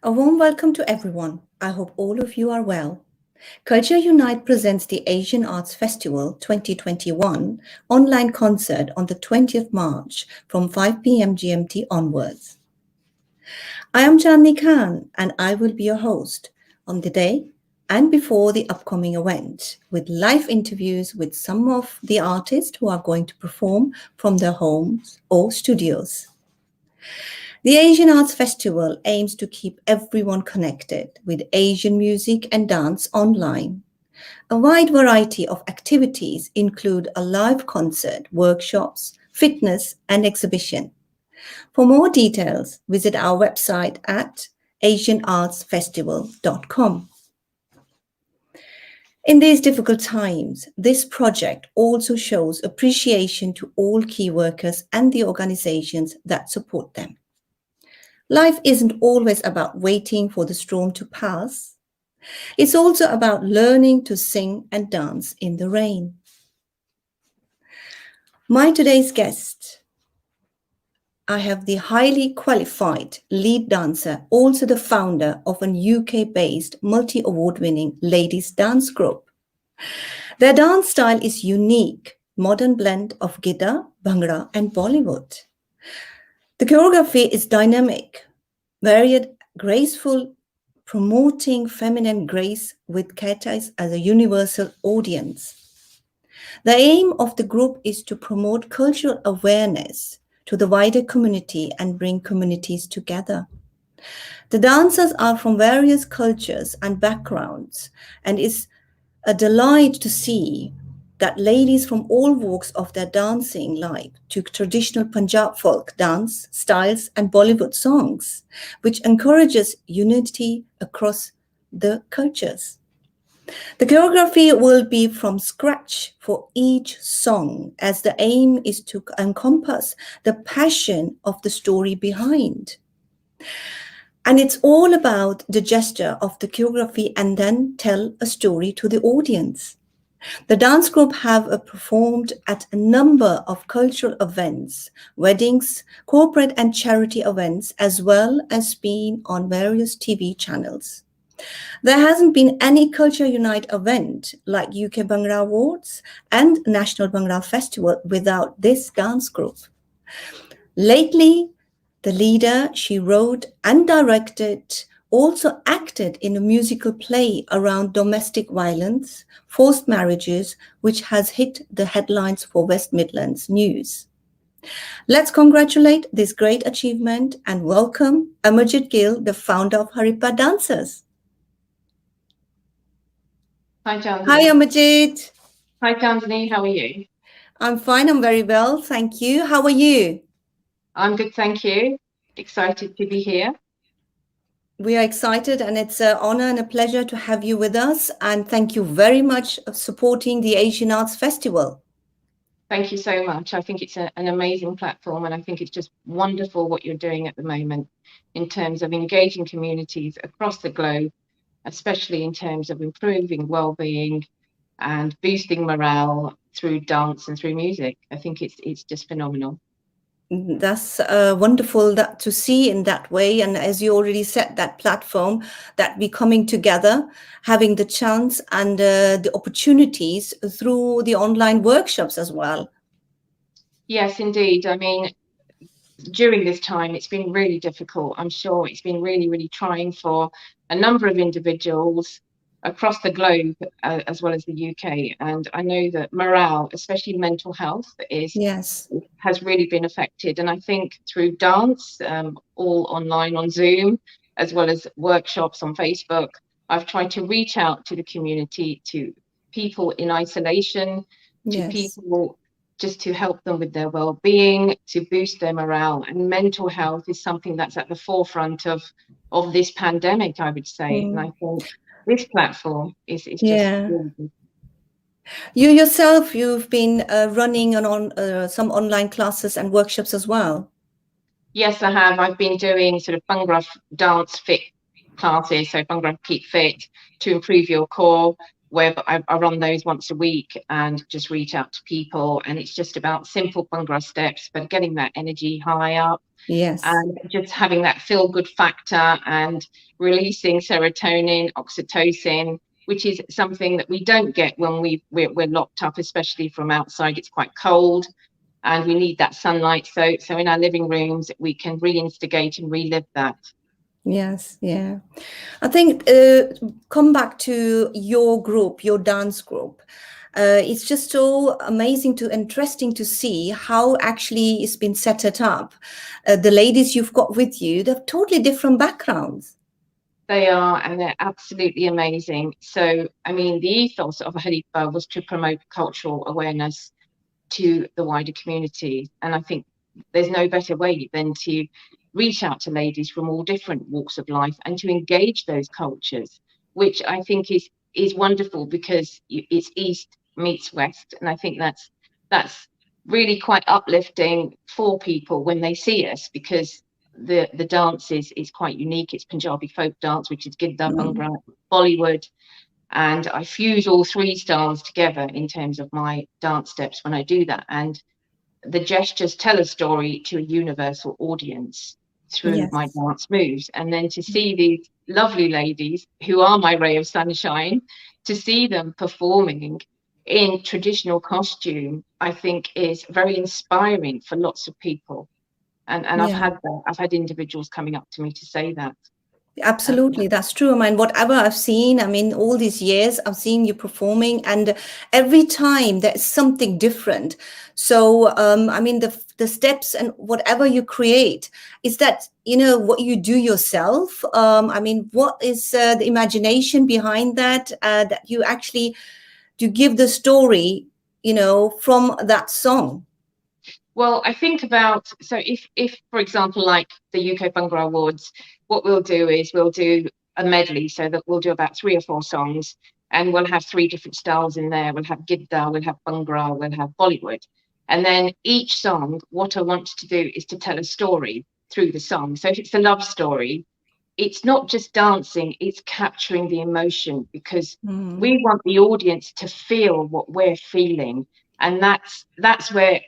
A warm welcome to everyone. I hope all of you are well. Culture Unite presents the Asian Arts Festival 2021 online concert on the 20th March from 5 p.m. GMT onwards. I am Chandni Khan and I will be your host on the day and before the upcoming event with live interviews with some of the artists who are going to perform from their homes or studios. The Asian Arts Festival aims to keep everyone connected with Asian music and dance online. A wide variety of activities include a live concert, workshops, fitness, and exhibition. For more details, visit our website at asianartsfestival.com. In these difficult times, this project also shows appreciation to all key workers and the organizations that support them. Life isn't always about waiting for the storm to pass. It's also about learning to sing and dance in the rain. My today's guest, I have the highly qualified lead dancer, also the founder of an UK-based multi-award-winning ladies dance group. Their dance style is unique, modern blend of Gidda, Bhangra and Bollywood. The choreography is dynamic, varied, graceful, promoting feminine grace with Ketais as a universal audience. The aim of the group is to promote cultural awareness to the wider community and bring communities together. The dancers are from various cultures and backgrounds, and it's a delight to see that ladies from all walks of their dancing life to traditional Punjab folk dance styles and Bollywood songs, which encourages unity across the cultures. The choreography will be from scratch for each song, as the aim is to encompass the passion of the story behind. And it's all about the gesture of the choreography and then tell a story to the audience. The dance group have performed at a number of cultural events, weddings, corporate and charity events, as well as been on various TV channels. There hasn't been any Culture Unite event like UK Bhangra Awards and National Bhangra Festival without this dance group. Lately, the leader, she wrote and directed, also acted in a musical play around domestic violence, forced marriages, which has hit the headlines for West Midlands News. Let's congratulate this great achievement and welcome Amarjit Gill, the founder of Haripa Dancers. Hi, Chandni. Hi, Amarjit. Hi, Chandni. How are you? I'm fine. I'm very well. Thank you. How are you? I'm good, thank you. Excited to be here. We are excited, and it's an honor and a pleasure to have you with us. And thank you very much for supporting the Asian Arts Festival. Thank you so much. I think it's an amazing platform, and I think it's just wonderful what you're doing at the moment in terms of engaging communities across the globe, especially in terms of improving well-being and boosting morale through dance and through music. I think it's just phenomenal. That's wonderful to see in that way. And as you already said, that platform, that we coming together, having the chance and the opportunities through the online workshops as well. Yes, indeed. I mean, during this time, it's been really difficult. I'm sure it's been really, really trying for a number of individuals across the globe, as well as the UK. And I know that morale, especially mental health, Yes. has really been affected. And I think through dance, all online on Zoom, as well as workshops on Facebook, I've tried to reach out to the community, to people in isolation, to Yes. people just to help them with their well-being, to boost their morale. And mental health is something that's at the forefront of this pandemic, I would say. And I think this platform is just really good. You yourself, you've been running some online classes and workshops as well. Yes, I have. I've been doing sort of Bhangra dance fit classes, so Bhangra Keep Fit to improve your core, where I run those once a week and just reach out to people. And it's just about simple Bhangra steps, but getting that energy high up Yes. and just having that feel good factor and releasing serotonin, oxytocin, which is something that we don't get when we're locked up, especially from outside. It's quite cold and we need that sunlight. So in our living rooms, we can reinstigate and relive that. Yes, yeah. I think come back to your group, your dance group. It's just so amazing to interesting to see how actually it's been set it up. The ladies you've got with you, they're totally different backgrounds. They are, and they're absolutely amazing. So, I mean, the ethos of Haripa was to promote cultural awareness to the wider community. And I think there's no better way than to reach out to ladies from all different walks of life and to engage those cultures, which I think is wonderful because it's East meets West. And I think that's really quite uplifting for people when they see us, because the dance is quite unique. It's Punjabi folk dance, which is Gidda, Mm. Bhangra, Bollywood, and I fuse all three styles together in terms of my dance steps when I do that. And the gestures tell a story to a universal audience through my Yes. dance moves. And then to see these lovely ladies who are my ray of sunshine, to see them performing in traditional costume, I think is very inspiring for lots of people. And I've Yeah. had that. I've had individuals coming up to me to say that. Absolutely, that's true. I mean, whatever I've seen, I mean, all these years I've seen you performing, and every time there's something different. So, I mean, the steps and whatever you create, is that, you know, what you do yourself? I mean, what is the imagination behind that? That you actually to give the story, you know, from that song. Well, I think about, so if for example, like the UK Bhangra Awards, what we'll do is we'll do a medley, so that we'll do about 3 or 4 songs, and we'll have 3 different styles in there. We'll have Gidda, we'll have Bhangra, we'll have Bollywood. And then each song, what I want to do is to tell a story through the song. So if it's a love story, it's not just dancing, it's capturing the emotion, because Mm. we want the audience to feel what we're feeling. And that's where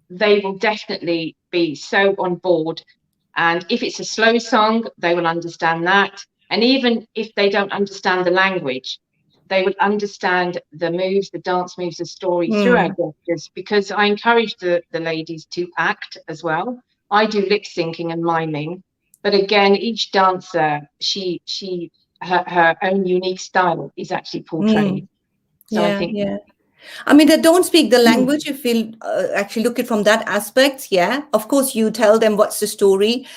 they will definitely be so on board. And if it's a slow song, they will understand that. And even if they don't understand the language, they will understand the moves, the dance moves, the story through our Mm. gestures, because I encourage the ladies to act as well. I do lip syncing and miming, but again, each dancer, her own unique style is actually portrayed. Mm. So I Yeah, think, yeah. I mean, they don't speak the language. If you actually look at from that aspect, yeah, of course, you tell them what's the story,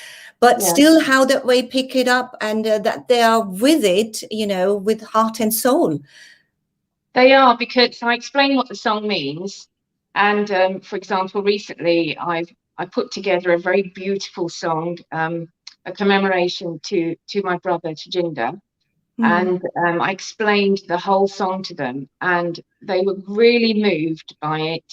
but yeah. still how that way pick it up and that they are with it, you know, with heart and soul. They are, because I explain what the song means. And for example, recently I put together a very beautiful song, a commemoration to my brother, to Jinder. Mm. And I explained the whole song to them, and they were really moved by it,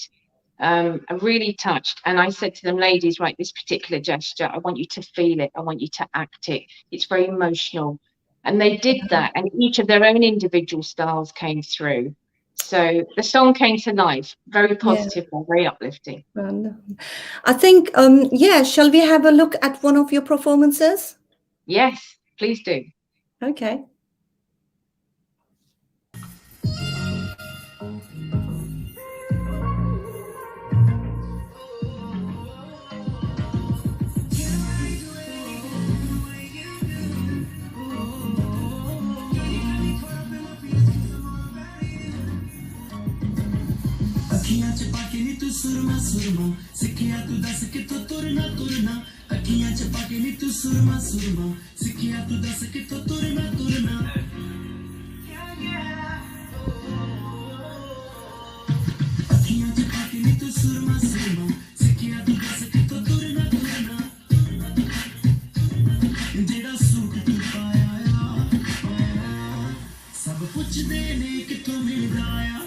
really touched. And I said to them, ladies, right, this particular gesture, I want you to feel it. I want you to act it. It's very emotional. And they did that, and each of their own individual styles came through. So the song came to life, very Yeah. positive and very uplifting. And I think, yeah, shall we have a look at one of your performances? Yes, please do. Okay. अखियां च पाके नी तू सुरमा सुरमा सिखिया तू दस किथों तुरना तुरना अखियां च पाके नी तू सुरमा सुरमा सिखिया तू दस किथों तुरना तुरना अखियां च पाके नी तू सुरमा सुरमा सिखिया तू दस किथों तुरना तुरना जेड़ा सूट तू पाया सब पुछदे ने किथों मिलदा आ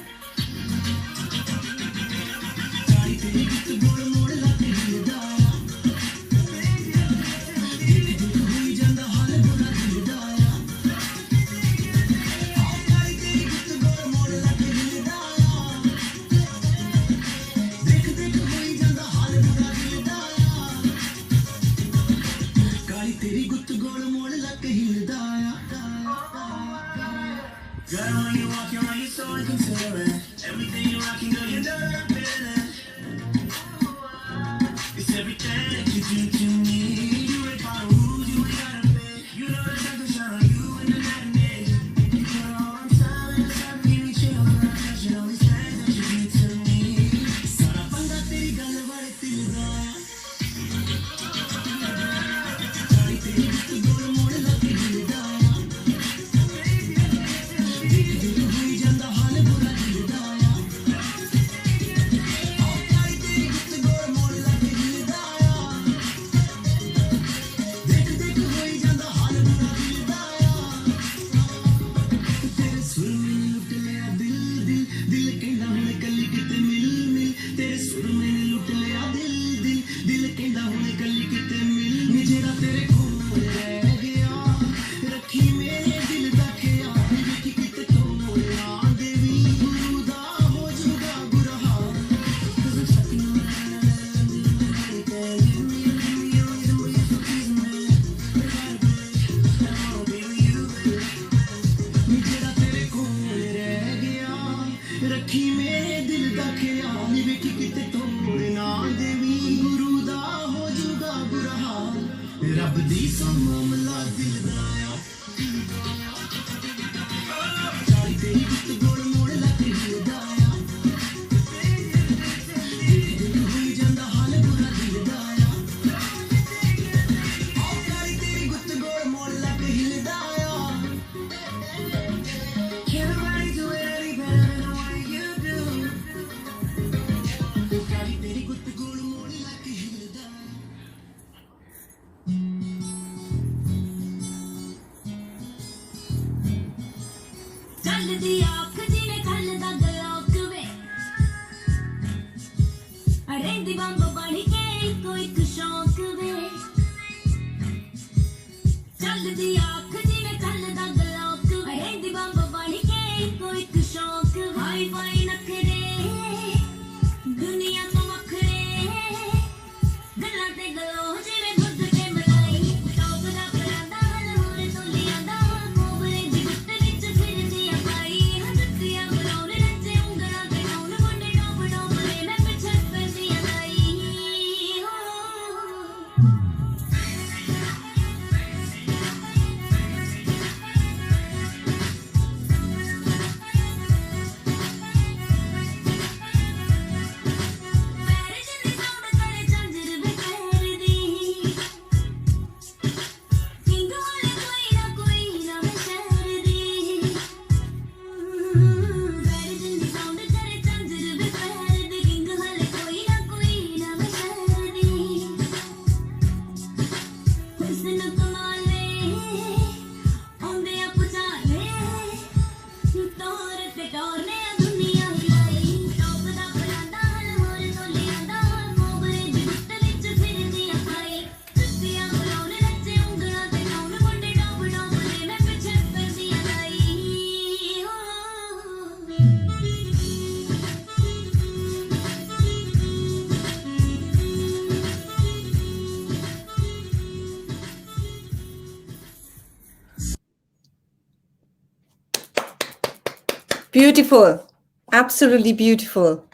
Beautiful. Absolutely beautiful.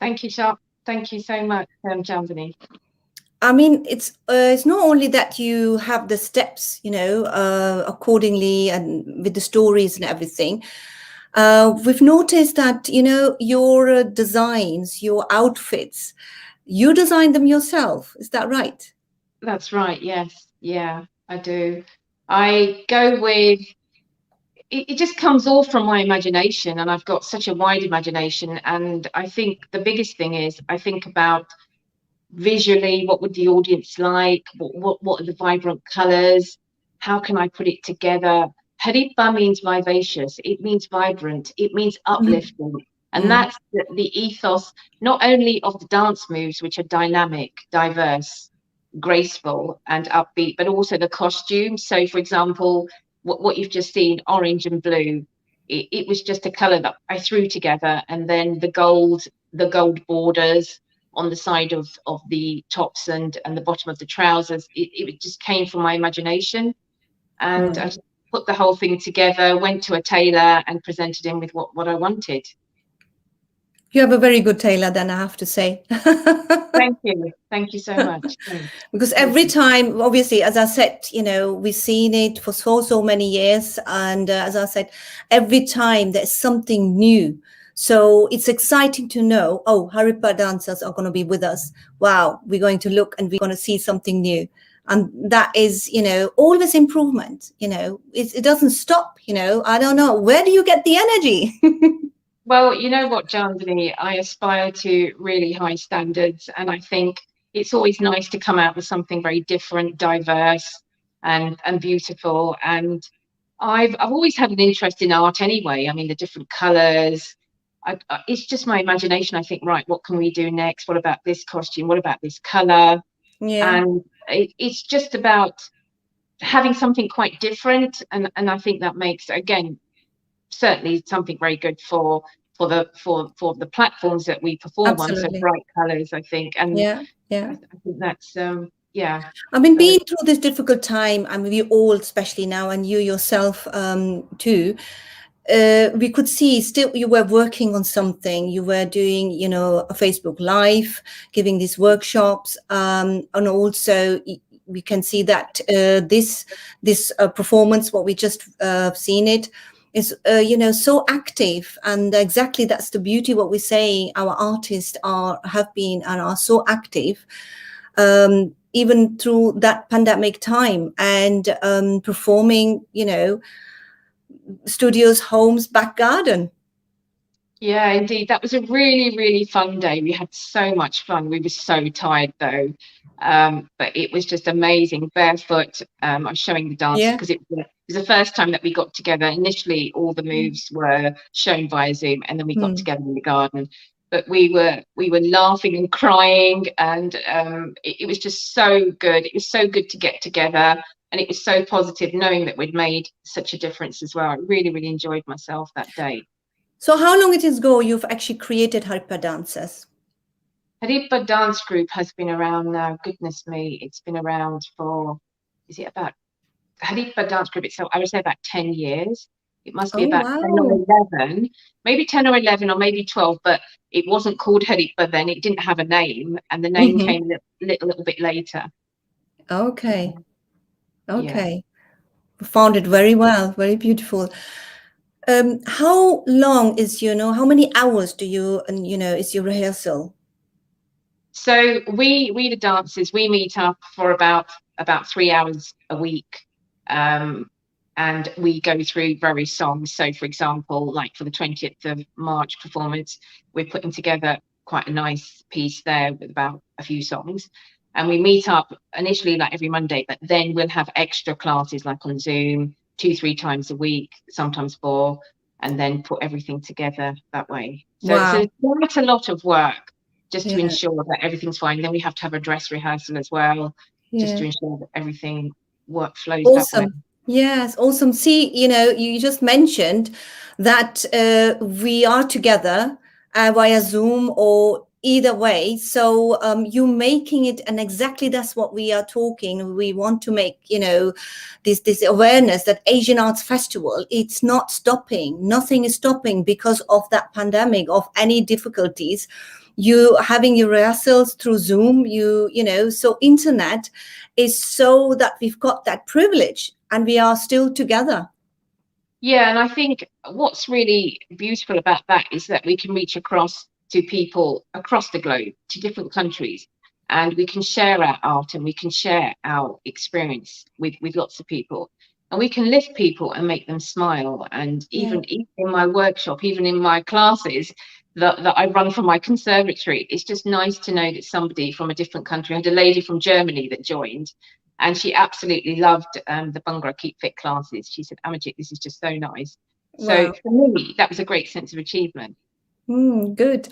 Thank you, Sharp. Thank you so much, Chandani. I mean, it's not only that you have the steps, accordingly and with the stories and everything. We've noticed that, your designs, your outfits, you design them yourself. Is that right? That's right. Yes. Yeah, I do. I go with it just comes all from my imagination, and I've got such a wide imagination. And I think the biggest thing is I think about visually, what would the audience like? What are the vibrant colors? How can I put it together? Haripa means vivacious. It means vibrant. It means uplifting. And that's the ethos, not only of the dance moves, which are dynamic, diverse, graceful, and upbeat, but also the costumes. So, for example, what you've just seen, orange and blue, it was just a color that I threw together, and then the gold borders on the side of the tops and the bottom of the trousers, it just came from my imagination. And I just put the whole thing together, went to a tailor and presented him with what I wanted. You have a very good tailor, then, I have to say. Thank you so much. Thanks. Because Thank every you. time, obviously, as I said, we've seen it for so many years, and as I said, every time there's something new. So it's exciting to know, oh, Haripa dancers are going to be with us. Wow, we're going to look and we're going to see something new. And that is, always improvement. It doesn't stop. I don't know, where do you get the energy? Well, you know what, Janvini, I aspire to really high standards, and I think it's always nice to come out with something very different, diverse, and beautiful. And I've always had an interest in art anyway. I mean, the different colours. It's just my imagination. I think, right, what can we do next? What about this costume? What about this colour? Yeah, And it's just about having something quite different. And I think that makes, again, certainly something very good for the platforms that we perform on. So absolutely. bright colours, I think, and Yeah, yeah. I think that's yeah. I mean, So being through this difficult time, I mean, we all, especially now, and you yourself too, we could see still you were working on something. You were doing, a Facebook Live, giving these workshops, and also we can see that this performance, what we just seen it, is so active, and exactly that's the beauty. What we say, our artists have been and are so active. Even through that pandemic time, and performing, studios, homes, back garden. yeah, indeed, that was a really, really fun day. We had so much fun. We were so tired though, but it was just amazing. Barefoot, I was showing the dance Yeah. because it was the first time that we got together. Initially, all the moves were shown via Zoom, and then we got Mm. together in the garden. But we were laughing and crying, and it was just so good. It was so good to get together, and it was so positive knowing that we'd made such a difference as well. I really, really enjoyed myself that day. So how long it is ago you've actually created Haripa dances? Haripa Dance Group has been around now, goodness me, it's been around for, is it about, Haripa Dance Group itself, I would say about 10 years. It must be Oh, about 10 or wow. 11, maybe 10 or 11 or maybe 12, but it wasn't called Haripa then, it didn't have a name, and the name Hmm. came a little bit later. Okay. Yeah. Okay. Found it very well, very beautiful. How long is, how many hours do you, and is your rehearsal? So we the dancers, we meet up for about 3 hours a week, and we go through various songs. So for example, like for the 20th of March performance, we're putting together quite a nice piece there with about a few songs, and we meet up initially like every Monday, but then we'll have extra classes like on Zoom 2-3 times a week, sometimes four, and then put everything together that way. So Wow. it's quite a lot of work just to Yeah. ensure that everything's fine. Then we have to have a dress rehearsal as well, just Yeah. to ensure that everything flows that way. Awesome. Yes, awesome. See, you just mentioned that we are together via Zoom or either way. So you making it, and exactly that's what we are talking. We want to make, this awareness that Asian Arts Festival, it's not stopping. Nothing is stopping because of that pandemic, of any difficulties. You having your rehearsals through Zoom, so internet is so that we've got that privilege and we are still together. Yeah, and I think what's really beautiful about that is that we can reach across to people across the globe, to different countries, and we can share our art and we can share our experience with lots of people. And we can lift people and make them smile. And Yeah. even in my workshop, even in my classes that I run from my conservatory, it's just nice to know that somebody from a different country. I had a lady from Germany that joined, and she absolutely loved the Bhangra Keep Fit classes. She said, Amajit, this is just so nice. So Wow. for me, that was a great sense of achievement. Good.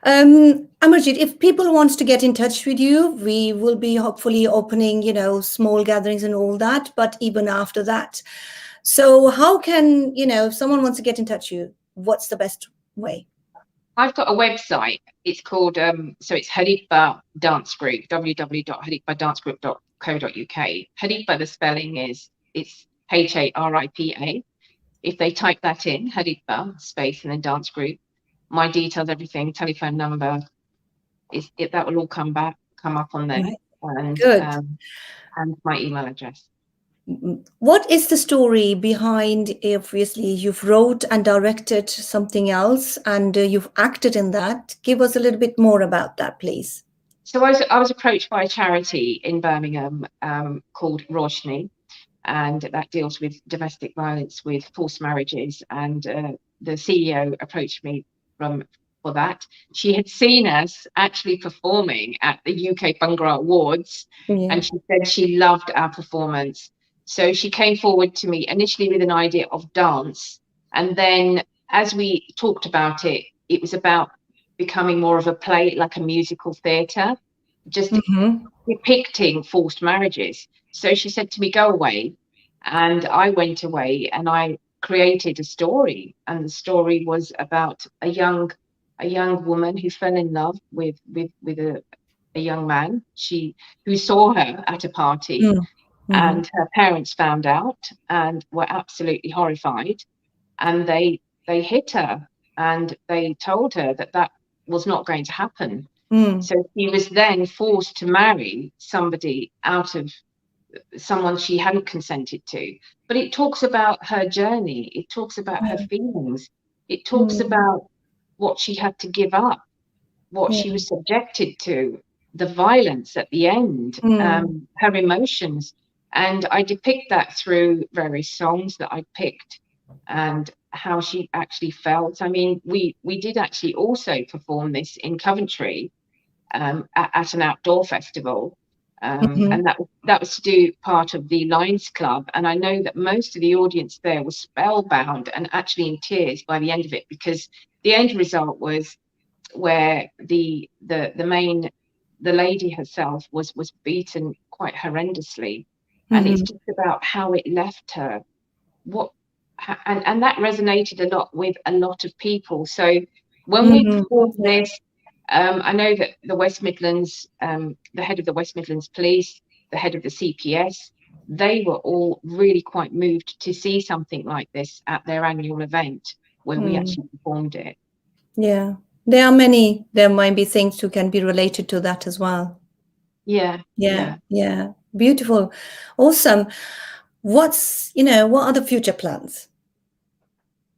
Amarjit, if people wants to get in touch with you, we will be hopefully opening, small gatherings and all that, but even after that. So how can, if someone wants to get in touch with you, what's the best way? I've got a website. It's called, so it's Haripa Dance Group, www.haripaddancegroup.co.uk. Haripa, the spelling is, it's Haripa. If they type that in, Haripa, space, and then dance group, my details, everything, telephone number, that will all come up on there, right. Good. And my email address. What is the story behind, obviously, you've wrote and directed something else and you've acted in that. Give us a little bit more about that, please. So I was approached by a charity in Birmingham called Roshni, and that deals with domestic violence, with forced marriages. And the CEO approached me for that. She had seen us actually performing at the UK Bhangra Awards, and she said she loved our performance. So she came forward to me initially with an idea of dance. And then as we talked about it, it was about becoming more of a play, like a musical theatre, just depicting forced marriages. So she said to me, go away. And I went away and I created a story. And the story was about a young woman who fell in love with a young man who saw her at a party. And her parents found out and were absolutely horrified. And they hit her and they told her that was not going to happen. So she was then forced to marry somebody out of someone she hadn't consented to. But it talks about her journey. It talks about her feelings. It talks about what she had to give up, what she was subjected to, the violence at the end, her emotions. And I depict that through various songs that I picked and how she actually felt. I mean, we did actually also perform this in Coventry at an outdoor festival. And that was to do part of the Lions Club. And I know that most of the audience there was spellbound and actually in tears by the end of it, because the end result was where the lady herself was beaten quite horrendously. And it's just about how it left her. And that resonated a lot with a lot of people. So when we performed this, I know that the West Midlands, the head of the West Midlands Police, the head of the CPS, they were all really quite moved to see something like this at their annual event where we actually performed it. Yeah, there might be things who can be related to that as well. Yeah. Beautiful. Awesome. What are the future plans?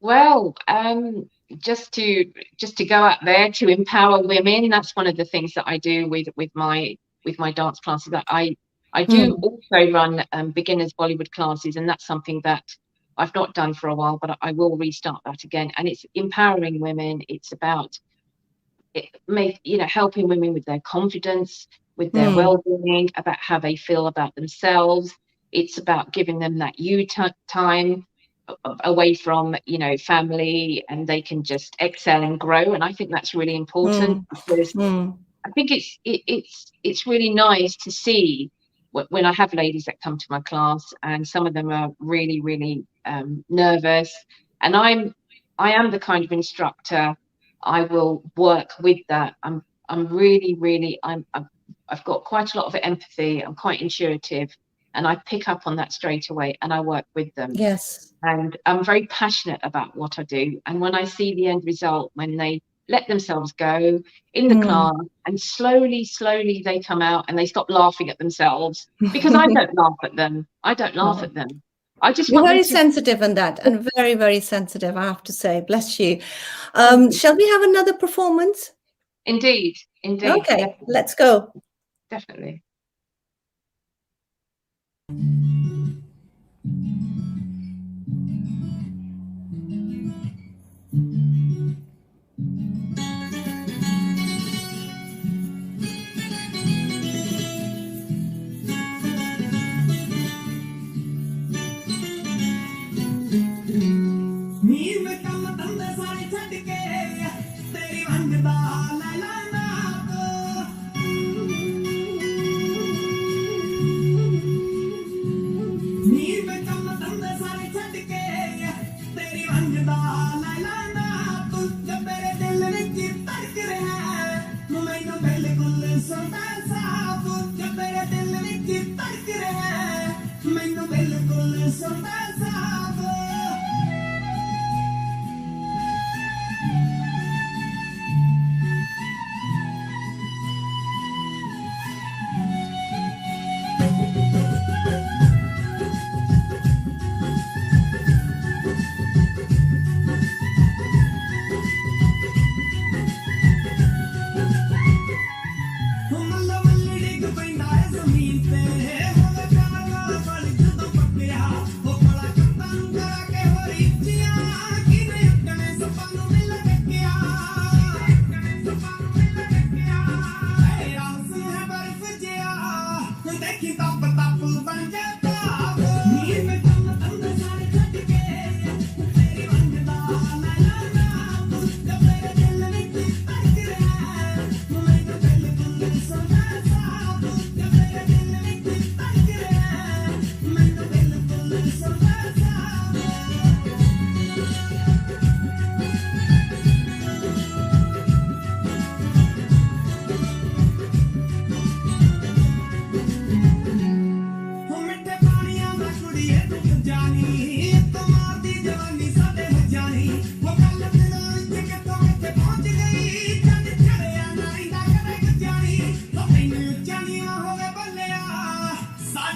Well, just to go out there to empower women. That's one of the things that I do with my dance classes. That I do also run beginners Bollywood classes, and that's something that I've not done for a while, but I will restart that again. And it's empowering women. It's about helping women with their confidence, with their well-being, about how they feel about themselves. It's about giving them that time away from family, and they can just excel and grow. And I think that's really important, because I think it's really nice to see when I have ladies that come to my class, and some of them are really, really nervous, and I am the kind of instructor. I will work with that. I've got quite a lot of empathy. I'm quite intuitive, and I pick up on that straight away, and I work with them. Yes. And I'm very passionate about what I do. And when I see the end result, when they let themselves go in the class, and slowly they come out and they stop laughing at themselves, because I don't laugh at them. I don't laugh at them. I just You're want very them to... sensitive in that, and very, very sensitive, I have to say. Bless you. Shall we have another performance? Indeed. Okay, Definitely. let's go. Definitely.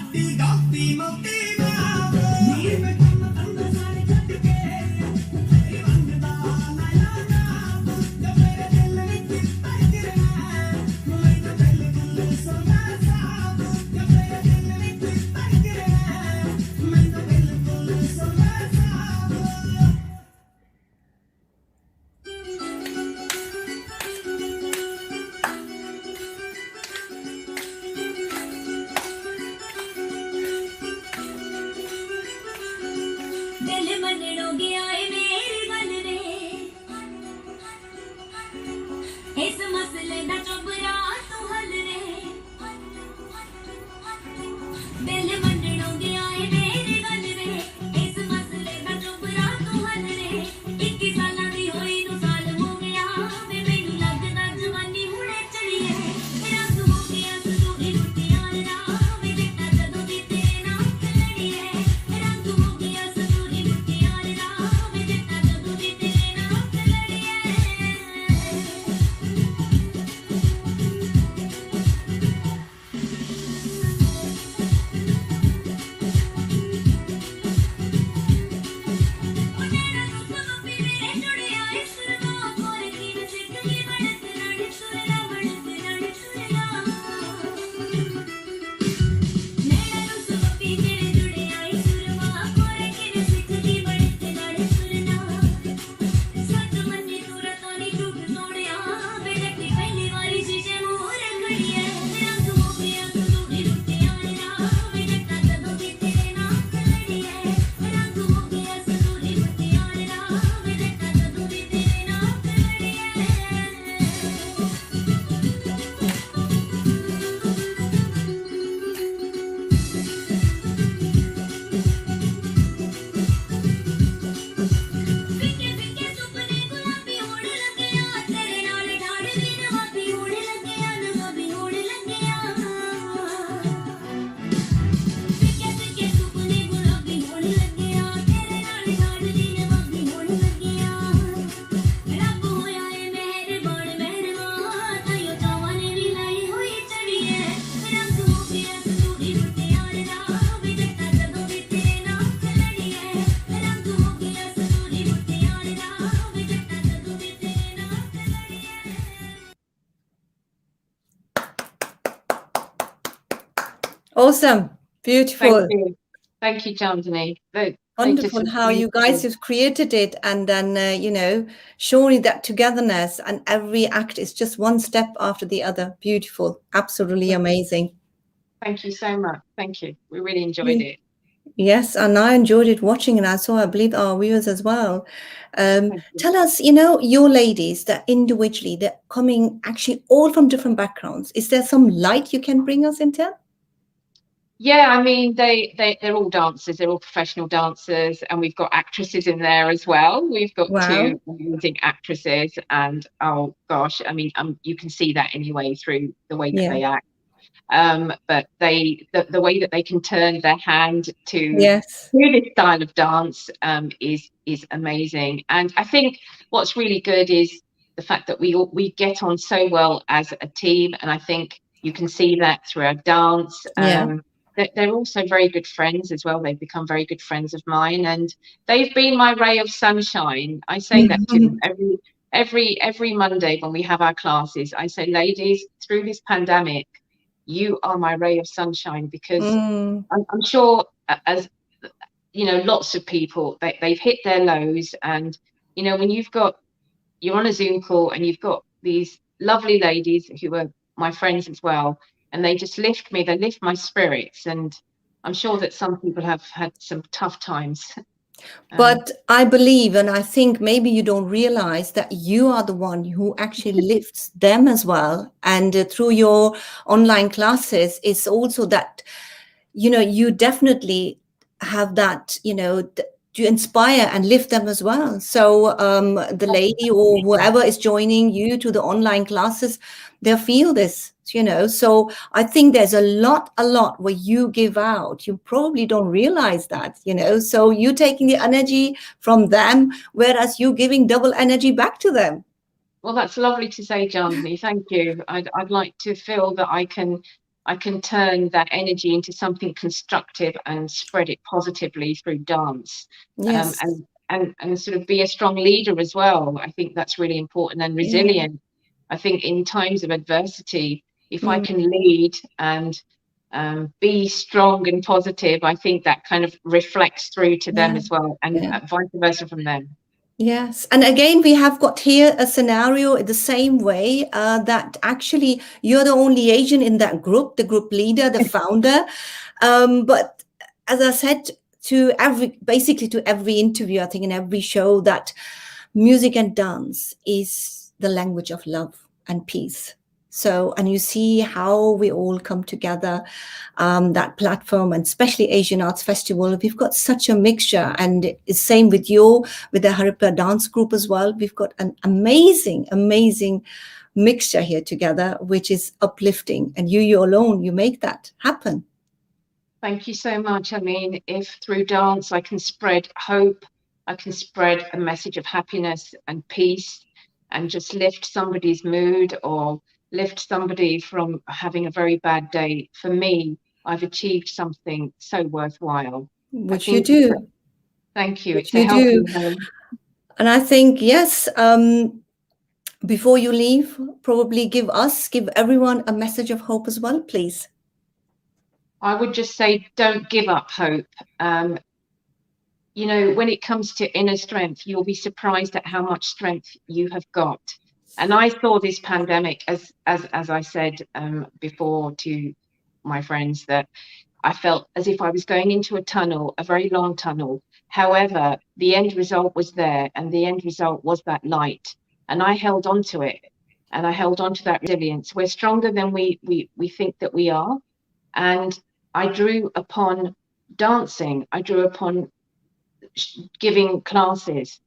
ਸਾਡੀ ਗਾਤੀ ਮੋਤੀ ਬਣਾਵੋ ਨੀ ਮੈਂ ਕੰਮ ਧੰਦਾ ਸਾਰੇ ਛੱਡ ਕੇ ਤੇਰੇ ਰੰਗ ਦਾ ਨਇਆ ਨਾਮ ਜੋ ਮੇਰੇ ਦਿਲ ਵਿੱਚ ਤੱਕ ਰਿਹਾ ਮੈਨੂੰ ਦਿਲ ਦਿਲ ਸੋਨਾ ਸਾਬ ਜੋ ਮੇਰੇ ਦਿਲ ਵਿੱਚ ਤੱਕ ਰਿਹਾ ਮੈਨੂੰ ਦਿਲ ਦਿਲ ਸੋਨਾ ਸਾਬ दिल मननो गया है मेरी गल रे इस मसले दा चुबरा तू हल रे दिल मननो गया है मेरी गल रे इस मसले दा चुबरा तू हल रे 21 सालां दी होई नू साल हो गया वे मैनू लगदा जवानी हुणे चली है रंग हो गया सदूरी मुटियां दा वे जट्टा जदों दी तेरे नाम चलनी है रंग हो गया सदूरी मुटियां दा वे जट्टा जदों दी तेरे नाम चलनी है Awesome. Beautiful. Thank you, Chandani. Wonderful how you guys have created it and then, showing that togetherness and every act is just one step after the other. Beautiful. Absolutely amazing. Thank you so much. Thank you. We really enjoyed it. Yes, and I enjoyed it watching, and I believe our viewers as well. Tell us, your ladies that individually, they're coming actually all from different backgrounds. Is there some light you can bring us into? Yeah, I mean, they're all dancers. They're all professional dancers, and we've got actresses in there as well. We've got two amazing actresses, and oh gosh, I mean, you can see that anyway through the way that they act. But the way that they can turn their hand to this style of dance is amazing. And I think what's really good is the fact that we get on so well as a team, and I think you can see that through our dance. They're also very good friends as well. They've become very good friends of mine, and they've been my ray of sunshine. I say that to them every Monday when we have our classes. I say, ladies, through this pandemic, you are my ray of sunshine, because I'm sure, as lots of people, they've hit their lows, and when you're on a Zoom call and you've got these lovely ladies who are my friends as well, and they just lift me, they lift my spirits, and I'm sure that some people have had some tough times. But I believe, and I think maybe you don't realize that you are the one who actually lifts them as well. And through your online classes, it's also that, you definitely have that, to inspire and lift them as well. So the lady or whoever is joining you to the online classes, they feel this, So I think there's a lot where you give out. You probably don't realize that, So you're taking the energy from them, whereas you're giving double energy back to them. Well, that's lovely to say, Chandani. Thank you. I'd like to feel that I I can turn that energy into something constructive and spread it positively through dance. Yes. And sort of be a strong leader as well. I think that's really important, and resilient. I think in times of adversity, if I can lead and be strong and positive, I think that kind of reflects through to them as well, and vice versa from them. Yes. And again, we have got here a scenario in the same way that actually you're the only Asian in that group, the group leader, the founder. But as I said basically to every interview, I think in every show, that music and dance is the language of love and peace. So, and you see how we all come together, that platform, and especially Asian Arts Festival, we've got such a mixture. And it's same with you, with the Haripa Dance Group as well. We've got an amazing, amazing mixture here together, which is uplifting. And you alone, you make that happen. Thank you so much. I mean, if through dance I can spread hope, I can spread a message of happiness and peace, and just lift somebody's mood or lift somebody from having a very bad day, for me, I've achieved something so worthwhile. Which you do. Thank you. Which It's a you do. helping hand. And I think, yes, before you leave, probably give everyone a message of hope as well, please. I would just say, don't give up hope. You know, when it comes to inner strength, you'll be surprised at how much strength you have got. And I saw this pandemic, as I said before to my friends, that I felt as if I was going into a tunnel, a very long tunnel. However, the end result was there, and the end result was that light. And I held on to it, and I held on to that resilience. We're stronger than we think that we are. And I drew upon dancing. I drew upon giving classes,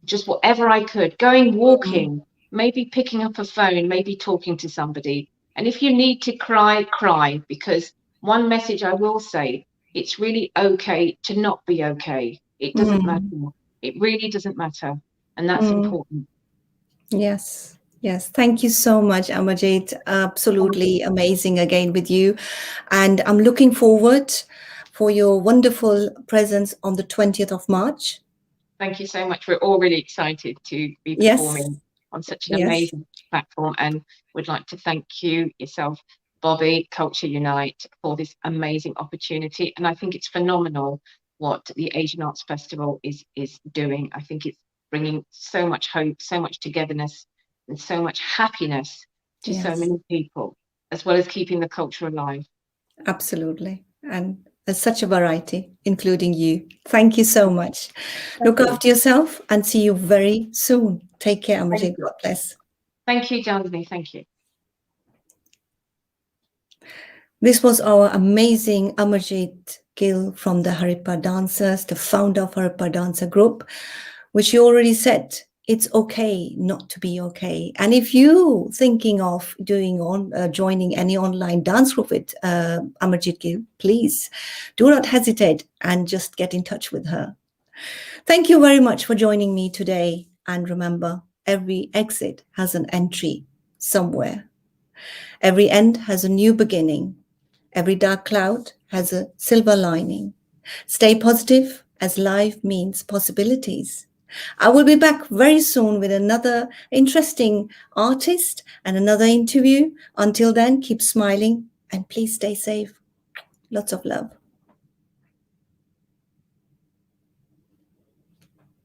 just whatever I could, going walking, maybe picking up a phone, maybe talking to somebody. And if you need to cry, cry, because one message I will say, it's really okay to not be okay. It doesn't matter. It really doesn't matter. And that's important. Yes. Yes. Thank you so much, Amarjit. Absolutely amazing again with you. And I'm looking forward for your wonderful presence on the 20th of March. Thank you so much. We're all really excited to be performing on such an amazing platform, and would like to thank you, yourself, Bobby, Culture Unite, for this amazing opportunity. And I think it's phenomenal what the Asian Arts Festival is doing. I think it's bringing so much hope, so much togetherness, and so much happiness to so many people, as well as keeping the culture alive. Absolutely. And there's such a variety, including you. Thank you so much. Look after yourself and see you very soon. Take care, Amarjit. God bless. Thank you, Janani. Thank you. This was our amazing Amarjit Gill from the Haripa Dancers, the founder of Haripa Dancer Group, which you already said, it's okay not to be okay. And if you thinking of joining any online dance group with Amarjit Gill, please do not hesitate and just get in touch with her. Thank you very much for joining me today. And remember, every exit has an entry somewhere. Every end has a new beginning. Every dark cloud has a silver lining. Stay positive, as life means possibilities. I will be back very soon with another interesting artist and another interview. Until then, keep smiling and please stay safe. Lots of love.